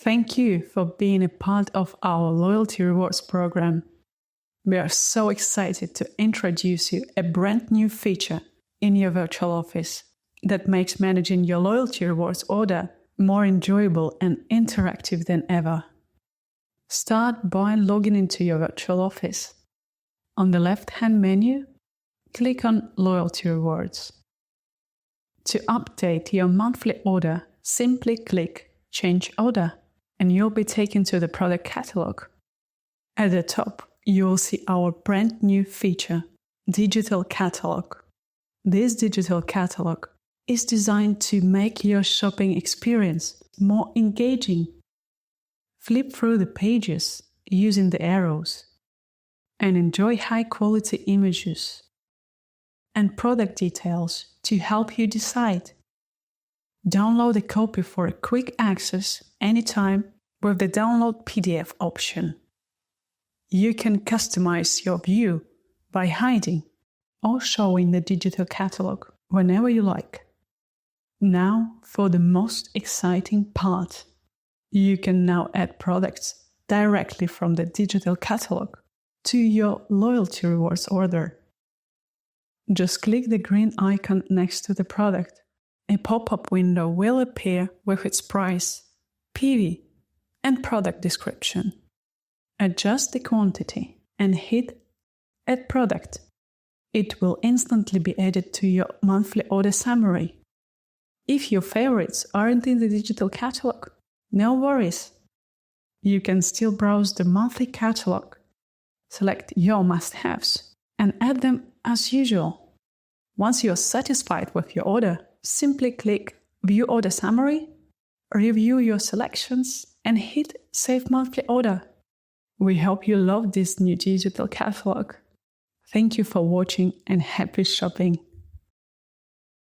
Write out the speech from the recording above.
Thank you for being a part of our loyalty rewards program. We are so excited to introduce you a brand new feature in your virtual office that makes managing your loyalty rewards order more enjoyable and interactive than ever. Start by logging into your virtual office. On the left-hand menu, click on Loyalty Rewards. To update your monthly order, simply click Change Order, and you'll be taken to the product catalog. At the top, you'll see our brand new feature, Digital Catalogue. This Digital Catalogue is designed to make your shopping experience more engaging. Flip through the pages using the arrows and enjoy high-quality images and product details to help you decide. Download a copy for a quick access anytime with the Download PDF option. You can customize your view by hiding or showing the digital catalog whenever you like. Now for the most exciting part. You can now add products directly from the digital catalog to your loyalty rewards order. Just click the green icon next to the product. A pop-up window will appear with its price, PV, and product description. Adjust the quantity and hit Add Product. It will instantly be added to your monthly order summary. If your favorites aren't in the digital catalog, no worries. You can still browse the monthly catalog, select your must-haves, and add them as usual. Once you're satisfied with your order, simply click View Order Summary, review your selections, and hit Save Monthly Order. We hope you love this new digital catalog. Thank you for watching and happy shopping!